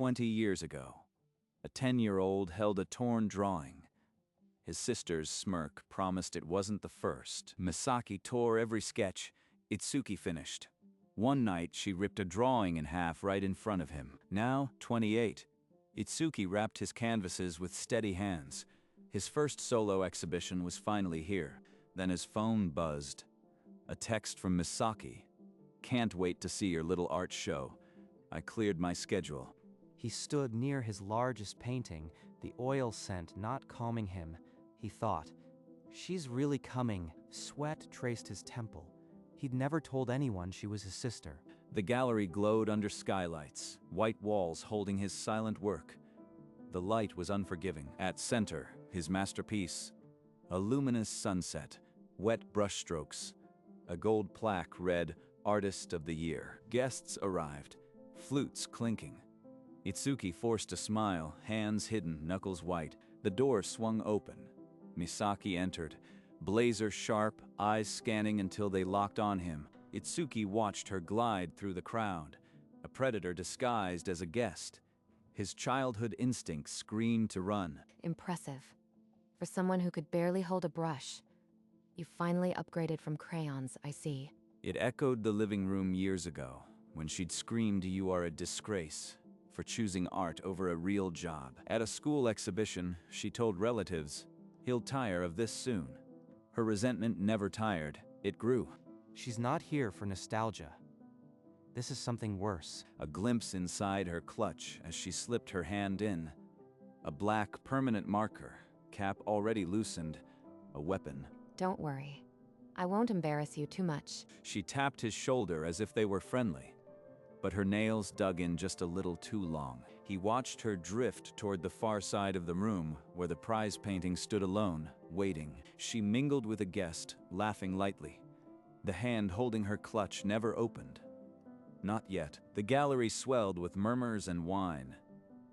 20 years ago. A 10-year-old held a torn drawing. His sister's smirk promised it wasn't the first. Misaki tore every sketch. Itsuki finished. One night, she ripped a drawing in half right in front of him. Now, 28, Itsuki wrapped his canvases with steady hands. His first solo exhibition was finally here. Then his phone buzzed. A text from Misaki. "Can't wait to see your little art show. I cleared my schedule." He stood near his largest painting, the oil scent not calming him. He thought, "She's really coming." Sweat traced his temple. He'd never told anyone she was his sister. The gallery glowed under skylights, white walls holding his silent work. The light was unforgiving. At center, his masterpiece. A luminous sunset, wet brushstrokes. A gold plaque read, "Artist of the Year." Guests arrived, flutes clinking. Itsuki forced a smile, hands hidden, knuckles white. The door swung open. Misaki entered, blazer sharp, eyes scanning until they locked on him. Itsuki watched her glide through the crowd, a predator disguised as a guest. His childhood instincts screamed to run. Impressive. For someone who could barely hold a brush. You finally upgraded from crayons, I see. It echoed the living room years ago, when she'd screamed, "You are a disgrace," for choosing art over a real job. At a school exhibition, she told relatives, "He'll tire of this soon." Her resentment never tired. It grew. She's not here for nostalgia. This is something worse. A glimpse inside her clutch as she slipped her hand in. A black permanent marker, cap already loosened, a weapon. Don't worry. I won't embarrass you too much. She tapped his shoulder as if they were friendly, but her nails dug in just a little too long. He watched her drift toward the far side of the room where the prize painting stood alone, waiting. She mingled with a guest, laughing lightly. The hand holding her clutch never opened. Not yet. The gallery swelled with murmurs and whine.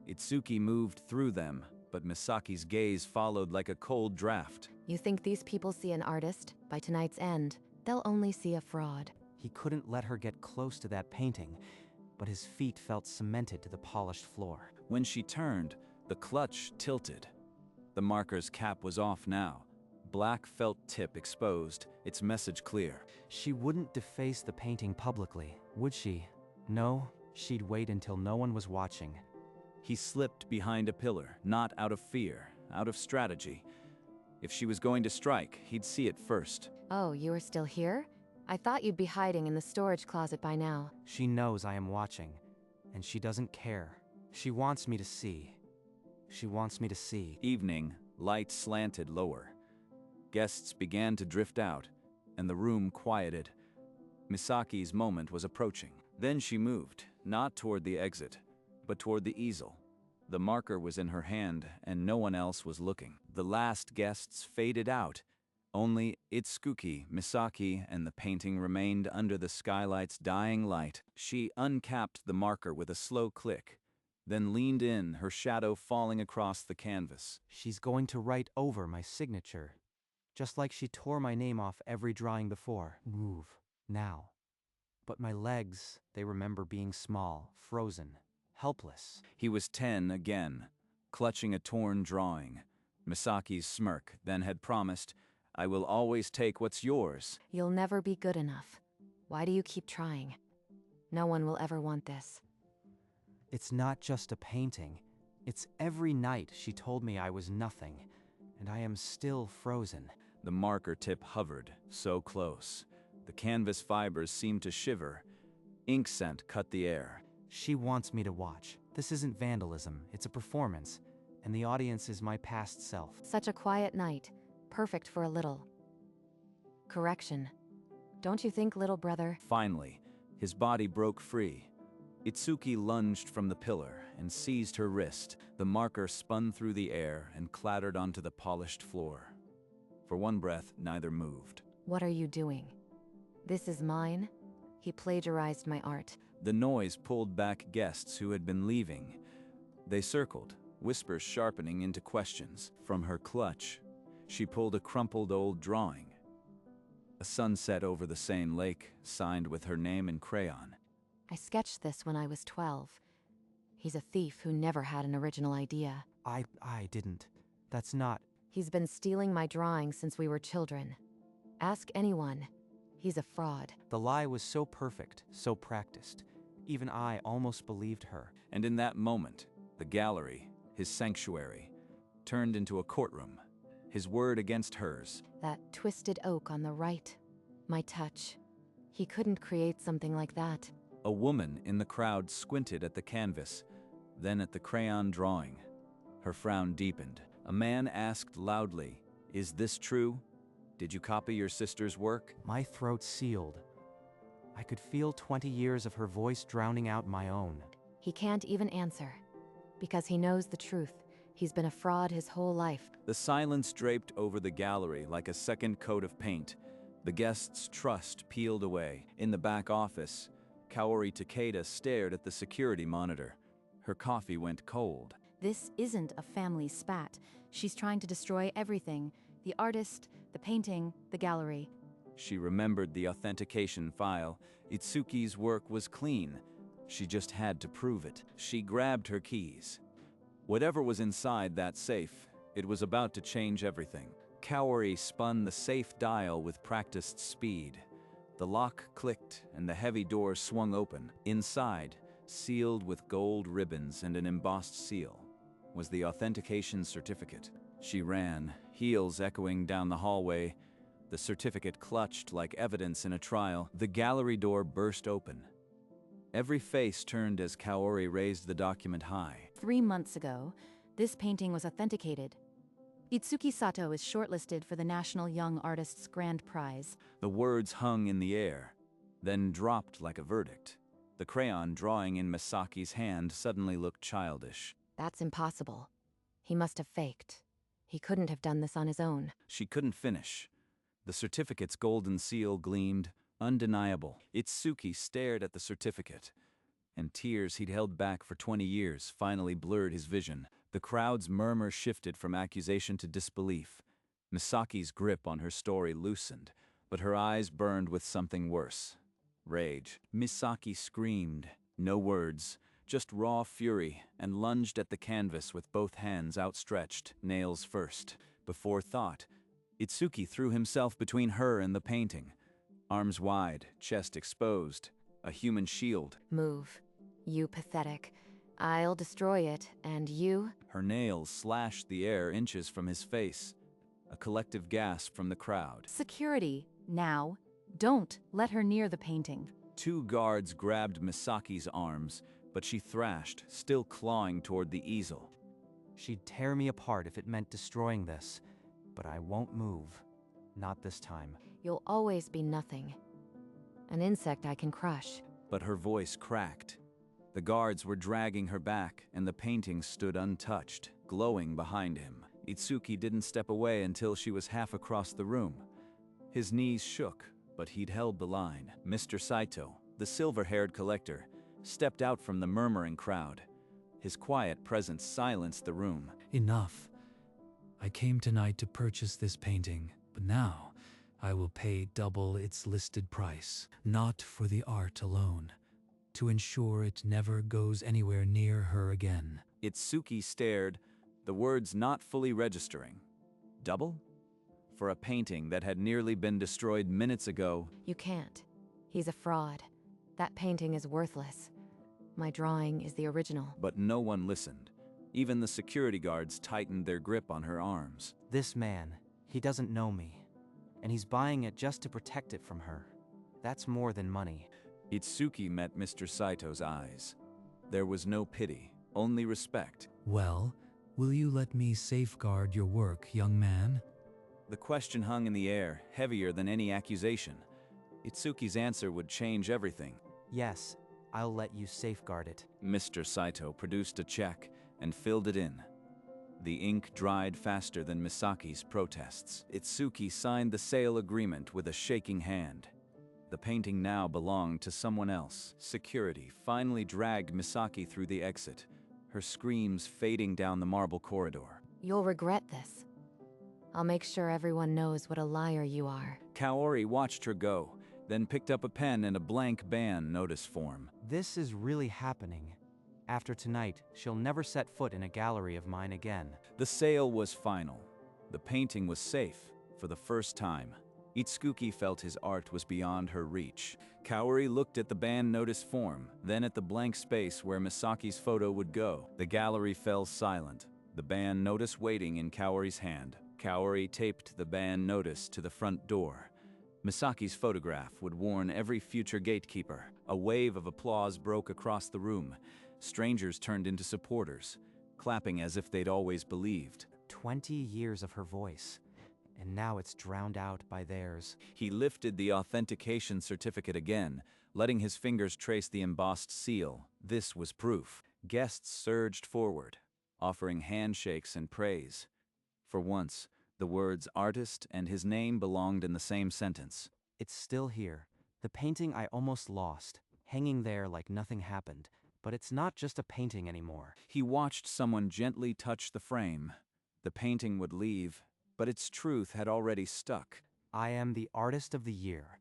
Itsuki moved through them, but Misaki's gaze followed like a cold draft. You think these people see an artist? By tonight's end, they'll only see a fraud. He couldn't let her get close to that painting, but his feet felt cemented to the polished floor. When she turned, the clutch tilted. The marker's cap was off now. Black felt tip exposed, its message clear. She wouldn't deface the painting publicly, would she? No, she'd wait until no one was watching. He slipped behind a pillar, not out of fear, out of strategy. If she was going to strike, he'd see it first. Oh, you are still here? I thought you'd be hiding in the storage closet by now. She knows I am watching, and she doesn't care. She wants me to see. She wants me to see. Evening, light slanted lower. Guests began to drift out, and the room quieted. Misaki's moment was approaching. Then she moved, not toward the exit, but toward the easel. The marker was in her hand, and no one else was looking. The last guests faded out. Only Itsuki, Misaki, and the painting remained under the skylight's dying light. She uncapped the marker with a slow click, then leaned in, her shadow falling across the canvas. She's going to write over my signature, just like she tore my name off every drawing before. Move, now. But my legs, they remember being small, frozen, helpless. He was 10 again, clutching a torn drawing. Misaki's smirk then had promised, "I will always take what's yours." You'll never be good enough. Why do you keep trying? No one will ever want this. It's not just a painting. It's every night she told me I was nothing, and I am still frozen. The marker tip hovered, so close. The canvas fibers seemed to shiver. Ink scent cut the air. She wants me to watch. This isn't vandalism, it's a performance, and the audience is my past self. Such a quiet night. Perfect for a little correction. Don't you think, little brother? Finally, his body broke free. Itsuki lunged from the pillar and seized her wrist. The marker spun through the air and clattered onto the polished floor. For one breath, neither moved. What are you doing? This is mine? He plagiarized my art. The noise pulled back guests who had been leaving. They circled, whispers sharpening into questions. From her clutch, she pulled a crumpled old drawing. A sunset over the Seine lake, signed with her name in crayon. I sketched this when I was 12. He's a thief who never had an original idea. I didn't. That's not. He's been stealing my drawings since we were children. Ask anyone. He's a fraud. The lie was so perfect, so practiced. Even I almost believed her. And in that moment, the gallery, his sanctuary, turned into a courtroom, his word against hers. That twisted oak on the right. My touch. He couldn't create something like that. A woman in the crowd squinted at the canvas, then at the crayon drawing. Her frown deepened. A man asked loudly, "Is this true? Did you copy your sister's work?" My throat sealed. I could feel 20 years of her voice drowning out my own. He can't even answer. Because he knows the truth. He's been a fraud his whole life. The silence draped over the gallery like a second coat of paint. The guests' trust peeled away. In the back office, Kaori Takeda stared at the security monitor. Her coffee went cold. This isn't a family spat. She's trying to destroy everything. The artist, the painting, the gallery. She remembered the authentication file. Itsuki's work was clean. She just had to prove it. She grabbed her keys. Whatever was inside that safe, it was about to change everything. Kaori spun the safe dial with practiced speed. The lock clicked and the heavy door swung open. Inside, sealed with gold ribbons and an embossed seal, was the authentication certificate. She ran, heels echoing down the hallway. The certificate clutched like evidence in a trial. The gallery door burst open. Every face turned as Kaori raised the document high. 3 months ago, this painting was authenticated. Itsuki Sato is shortlisted for the National Young Artists Grand Prize. The words hung in the air, then dropped like a verdict. The crayon drawing in Misaki's hand suddenly looked childish. That's impossible. He must have faked. He couldn't have done this on his own. She couldn't finish. The certificate's golden seal gleamed, undeniable. Itsuki stared at the certificate, and tears he'd held back for 20 years finally blurred his vision. The crowd's murmur shifted from accusation to disbelief. Misaki's grip on her story loosened, but her eyes burned with something worse. Rage. Misaki screamed. No words, just raw fury, and lunged at the canvas with both hands outstretched, nails first. Before thought, Itsuki threw himself between her and the painting. Arms wide, chest exposed, a human shield. Move. You pathetic. I'll destroy it, and you? Her nails slashed the air inches from his face. A collective gasp from the crowd. Security, now. Don't let her near the painting. 2 guards grabbed Misaki's arms, but she thrashed, still clawing toward the easel. She'd tear me apart if it meant destroying this, but I won't move. Not this time. You'll always be nothing. An insect I can crush. But her voice cracked. The guards were dragging her back, and the painting stood untouched, glowing behind him. Itsuki didn't step away until she was half across the room. His knees shook, but he'd held the line. Mr. Saito, the silver-haired collector, stepped out from the murmuring crowd. His quiet presence silenced the room. Enough. I came tonight to purchase this painting, but now I will pay double its listed price, not for the art alone, to ensure it never goes anywhere near her again. Itsuki stared, the words not fully registering. Double? For a painting that had nearly been destroyed minutes ago. You can't. He's a fraud. That painting is worthless. My drawing is the original. But no one listened. Even the security guards tightened their grip on her arms. This man, he doesn't know me, and he's buying it just to protect it from her. That's more than money. Itsuki met Mr. Saito's eyes. There was no pity, only respect. Well, will you let me safeguard your work, young man? The question hung in the air, heavier than any accusation. Itsuki's answer would change everything. Yes, I'll let you safeguard it. Mr. Saito produced a check and filled it in. The ink dried faster than Misaki's protests. Itsuki signed the sale agreement with a shaking hand. The painting now belonged to someone else. Security finally dragged Misaki through the exit, her screams fading down the marble corridor. You'll regret this. I'll make sure everyone knows what a liar you are. Kaori watched her go, then picked up a pen and a blank ban notice form. This is really happening. After tonight, she'll never set foot in a gallery of mine again. The sale was final. The painting was safe for the first time. Itsuki felt his art was beyond her reach. Kaori looked at the band notice form, then at the blank space where Misaki's photo would go. The gallery fell silent, the band notice waiting in Kaori's hand. Kaori taped the band notice to the front door. Misaki's photograph would warn every future gatekeeper. A wave of applause broke across the room. Strangers turned into supporters, clapping as if they'd always believed. 20 years of her voice, and now it's drowned out by theirs. He lifted the authentication certificate again, letting his fingers trace the embossed seal. This was proof. Guests surged forward, offering handshakes and praise. For once, the words artist and his name belonged in the same sentence. It's still here, the painting I almost lost, hanging there like nothing happened. But it's not just a painting anymore. He watched someone gently touch the frame. The painting would leave, but its truth had already stuck. I am the artist of the year.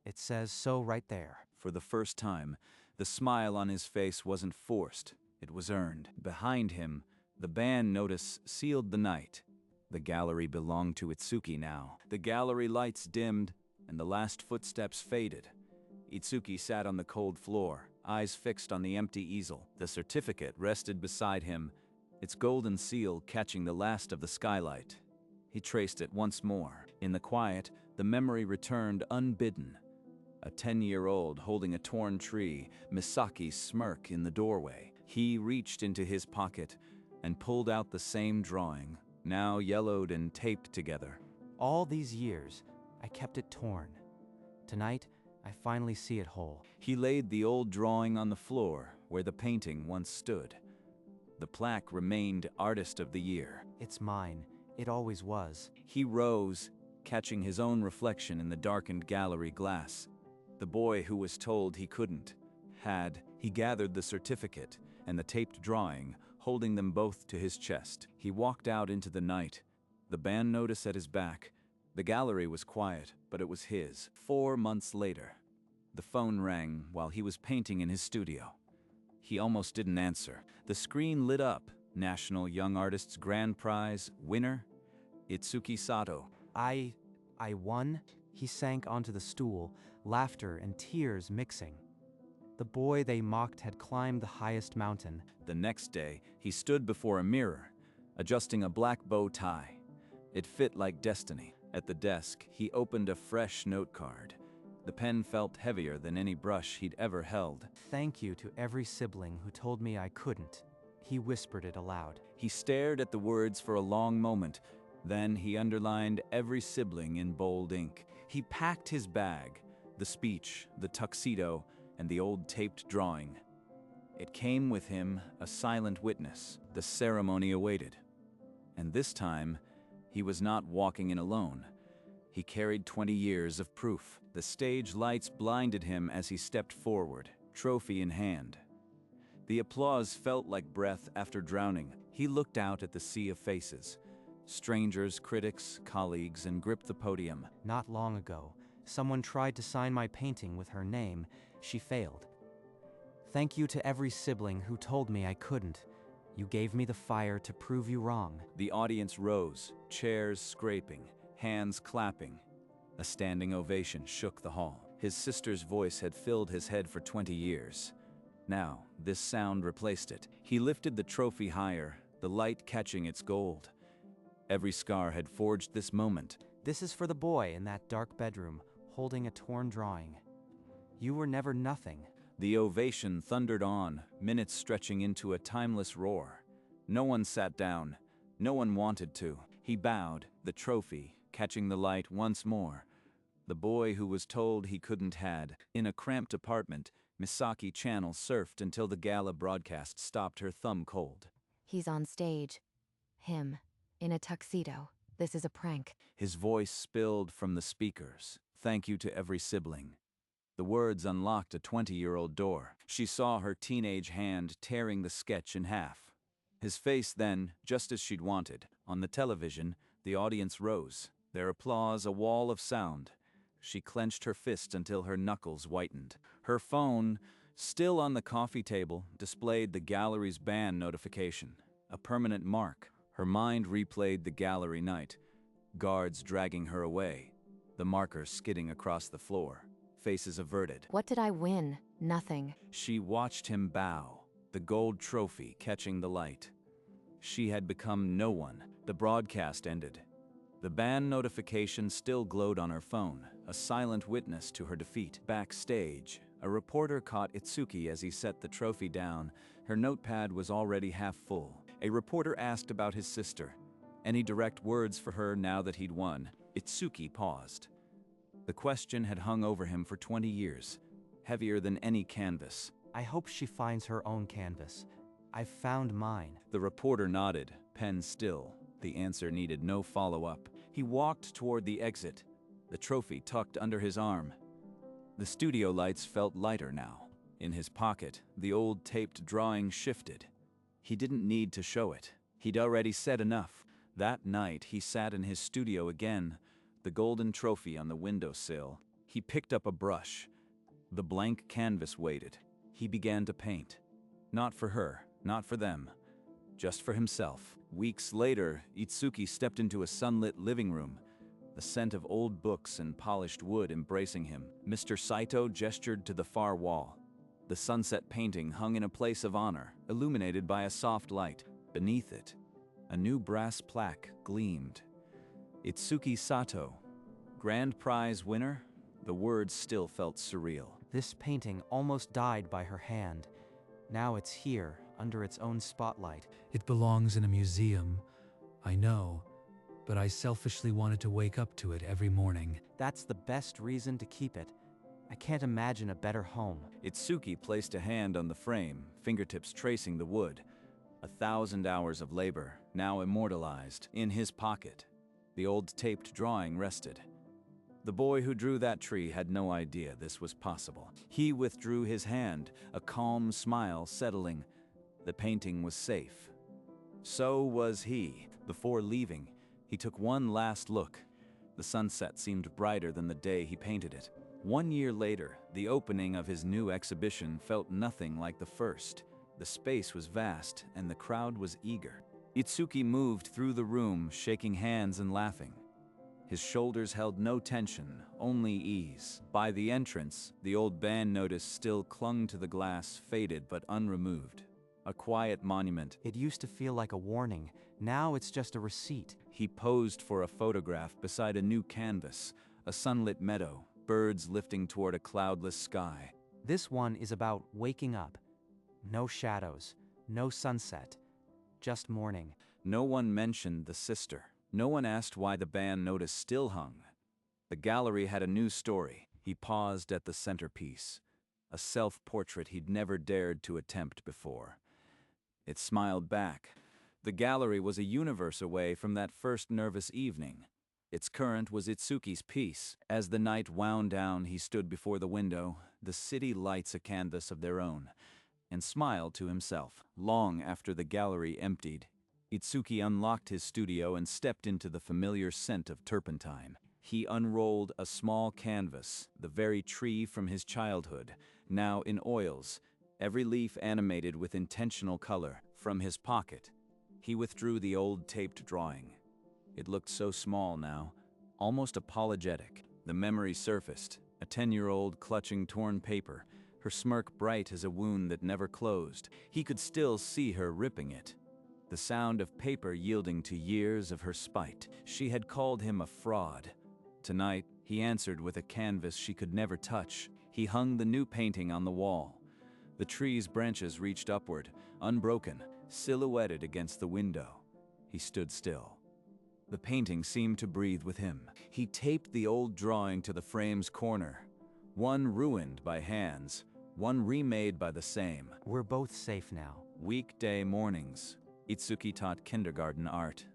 It says so right there. For the first time, the smile on his face wasn't forced, it was earned. Behind him, the band notice sealed the night. The gallery belonged to Itsuki now. The gallery lights dimmed, and the last footsteps faded. Itsuki sat on the cold floor, eyes fixed on the empty easel. The certificate rested beside him, its golden seal catching the last of the skylight. He traced it once more. In the quiet, the memory returned unbidden. A 10-year-old holding a torn tree, Misaki's smirk in the doorway. He reached into his pocket and pulled out the same drawing, now yellowed and taped together. All these years, I kept it torn. Tonight, I finally see it whole. He laid the old drawing on the floor where the painting once stood. The plaque remained Artist of the Year. It's mine. It always was. He rose, catching his own reflection in the darkened gallery glass. The boy who was told he couldn't, had. He gathered the certificate and the taped drawing, holding them both to his chest. He walked out into the night, the band notice at his back. The gallery was quiet, but it was his. 4 months later, the phone rang while he was painting in his studio. He almost didn't answer. The screen lit up. National Young Artists Grand Prize winner, Itsuki Sato. I won? He sank onto the stool, laughter and tears mixing. The boy they mocked had climbed the highest mountain. The next day, he stood before a mirror, adjusting a black bow tie. It fit like destiny. At the desk, he opened a fresh note card. The pen felt heavier than any brush he'd ever held. Thank you to every sibling who told me I couldn't. He whispered it aloud. He stared at the words for a long moment. Then he underlined every sibling in bold ink. He packed his bag, the speech, the tuxedo, and the old taped drawing. It came with him, a silent witness. The ceremony awaited. And this time, he was not walking in alone. He carried 20 years of proof. The stage lights blinded him as he stepped forward, trophy in hand. The applause felt like breath after drowning. He looked out at the sea of faces. Strangers, critics, colleagues, and gripped the podium. Not long ago, someone tried to sign my painting with her name. She failed. Thank you to every sibling who told me I couldn't. You gave me the fire to prove you wrong. The audience rose, chairs scraping, hands clapping. A standing ovation shook the hall. His sister's voice had filled his head for 20 years. Now, this sound replaced it. He lifted the trophy higher, the light catching its gold. Every scar had forged this moment. This is for the boy in that dark bedroom, holding a torn drawing. You were never nothing. The ovation thundered on, minutes stretching into a timeless roar. No one sat down. No one wanted to. He bowed, the trophy, catching the light once more. The boy who was told he couldn't had. In a cramped apartment, Misaki Channel surfed until the gala broadcast stopped her thumb cold. He's on stage. Him. In a tuxedo. This is a prank. His voice spilled from the speakers. Thank you to every sibling. The words unlocked a 20-year-old door. She saw her teenage hand tearing the sketch in half. His face then, just as she'd wanted. On the television, the audience rose, their applause a wall of sound. She clenched her fist until her knuckles whitened. Her phone, Still on the coffee table displayed the gallery's ban notification, a permanent mark. Her mind replayed the gallery night, guards dragging her away, the marker skidding across the floor, faces averted. What did I win? Nothing. She watched him bow, the gold trophy catching the light. She had become no one. The broadcast ended. The ban notification still glowed on her phone, a silent witness to her defeat. Backstage, a reporter caught Itsuki as he set the trophy down. Her notepad was already half full. A reporter asked about his sister. Any direct words for her now that he'd won? Itsuki paused. The question had hung over him for 20 years, heavier than any canvas. I hope she finds her own canvas. I've found mine. The reporter nodded, pen still. The answer needed no follow-up. He walked toward the exit, the trophy tucked under his arm. The studio lights felt lighter now. In his pocket, the old taped drawing shifted. He didn't need to show it. He'd already said enough. That night, he sat in his studio again, the golden trophy on the windowsill. He picked up a brush. The blank canvas waited. He began to paint. Not for her, not for them, just for himself. Weeks later, Itsuki stepped into a sunlit living room, the scent of old books and polished wood embracing him. Mr. Saito gestured to the far wall. The sunset painting hung in a place of honor, illuminated by a soft light. Beneath it, a new brass plaque gleamed. Itsuki Sato, grand prize winner? The words still felt surreal. This painting almost died by her hand. Now it's here, under its own spotlight. It belongs in a museum, I know, but I selfishly wanted to wake up to it every morning. That's the best reason to keep it. I can't imagine a better home. Itsuki placed a hand on the frame, fingertips tracing the wood. 1,000 hours of labor, now immortalized, in his pocket. The old taped drawing rested. The boy who drew that tree had no idea this was possible. He withdrew his hand, a calm smile settling. The painting was safe. So was he. Before leaving, he took one last look. The sunset seemed brighter than the day he painted it. 1 year later, the opening of his new exhibition felt nothing like the first. The space was vast, and the crowd was eager. Itsuki moved through the room, shaking hands and laughing. His shoulders held no tension, only ease. By the entrance, the old ban notice still clung to the glass, faded but unremoved. A quiet monument. It used to feel like a warning. Now it's just a receipt. He posed for a photograph beside a new canvas, a sunlit meadow, birds lifting toward a cloudless sky. This one is about waking up. No shadows, no sunset, just morning. No one mentioned the sister. No one asked why the ban notice still hung. The gallery had a new story. He paused at the centerpiece, a self-portrait he'd never dared to attempt before. It smiled back. The gallery was a universe away from that first nervous evening. Its current was Itsuki's piece. As the night wound down, he stood before the window, the city lights a canvas of their own, and smiled to himself. Long after the gallery emptied, Itsuki unlocked his studio and stepped into the familiar scent of turpentine. He unrolled a small canvas, the very tree from his childhood, now in oils, every leaf animated with intentional color. From his pocket, he withdrew the old taped drawing. It looked so small now, almost apologetic. The memory surfaced, a 10-year-old clutching torn paper, her smirk bright as a wound that never closed. He could still see her ripping it, the sound of paper yielding to years of her spite. She had called him a fraud. Tonight, he answered with a canvas she could never touch. He hung the new painting on the wall. The tree's branches reached upward, unbroken, silhouetted against the window. He stood still. The painting seemed to breathe with him. He taped the old drawing to the frame's corner, one ruined by hands, one remade by the same. We're both safe now. Weekday mornings, Itsuki taught kindergarten art.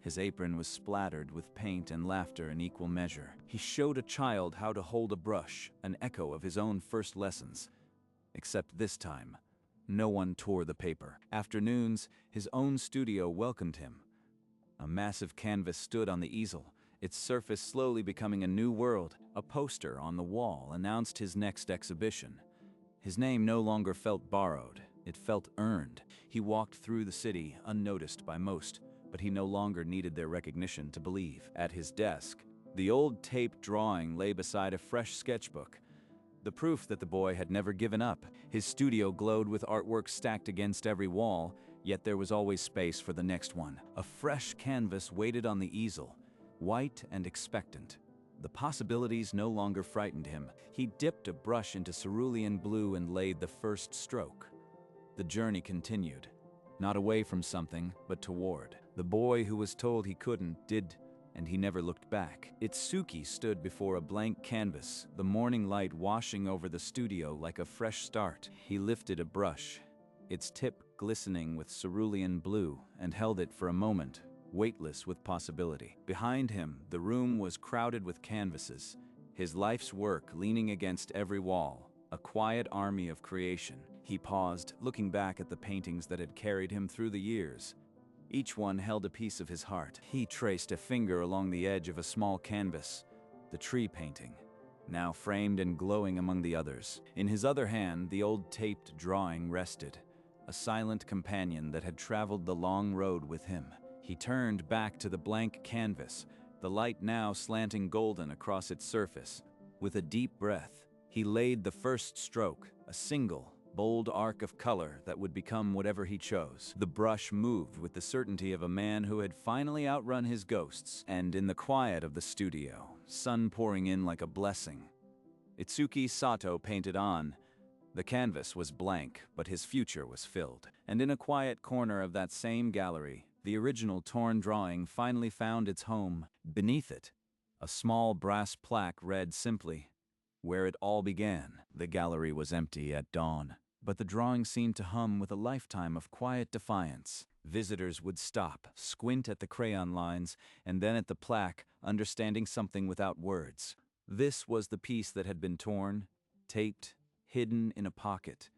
His apron was splattered with paint and laughter in equal measure. He showed a child how to hold a brush, an echo of his own first lessons. Except this time, no one tore the paper. Afternoons, his own studio welcomed him. A massive canvas stood on the easel, its surface slowly becoming a new world. A poster on the wall announced his next exhibition. His name no longer felt borrowed, it felt earned. He walked through the city unnoticed by most, but he no longer needed their recognition to believe. At his desk, the old taped drawing lay beside a fresh sketchbook, the proof that the boy had never given up. His studio glowed with artwork stacked against every wall, yet there was always space for the next one. A fresh canvas waited on the easel, white and expectant. The possibilities no longer frightened him. He dipped a brush into cerulean blue and laid the first stroke. The journey continued, not away from something, but toward. The boy who was told he couldn't did, and he never looked back. Itsuki stood before a blank canvas, the morning light washing over the studio like a fresh start. He lifted a brush, its tip glistening with cerulean blue, and held it for a moment, weightless with possibility. Behind him, the room was crowded with canvases, his life's work leaning against every wall, a quiet army of creation. He paused, looking back at the paintings that had carried him through the years. Each one held a piece of his heart. He traced a finger along the edge of a small canvas, the tree painting, now framed and glowing among the others. In his other hand, the old taped drawing rested, a silent companion that had traveled the long road with him. He turned back to the blank canvas, the light now slanting golden across its surface. With a deep breath, he laid the first stroke, a single, bold arc of color that would become whatever he chose. The brush moved with the certainty of a man who had finally outrun his ghosts, and in the quiet of the studio, sun pouring in like a blessing, Itsuki Sato painted on. The canvas was blank, but his future was filled. And in a quiet corner of that same gallery, the original torn drawing finally found its home. Beneath it, a small brass plaque read simply, "Where it all began." The gallery was empty at dawn, but the drawing seemed to hum with a lifetime of quiet defiance. Visitors would stop, squint at the crayon lines, and then at the plaque, understanding something without words. This was the piece that had been torn, taped, hidden in a pocket,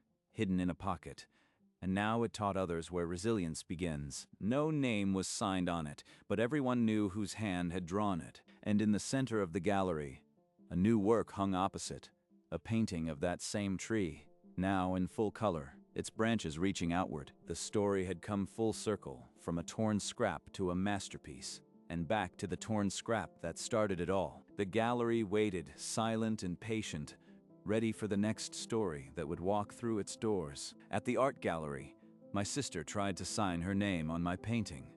and now it taught others where resilience begins. No name was signed on it, but everyone knew whose hand had drawn it. And in the center of the gallery, a new work hung opposite, a painting of that same tree, now in full color, its branches reaching outward. The story had come full circle, from a torn scrap to a masterpiece, and back to the torn scrap that started it all. The gallery waited, silent and patient, ready for the next story that would walk through its doors. At the art gallery, my sister tried to sign her name on my painting.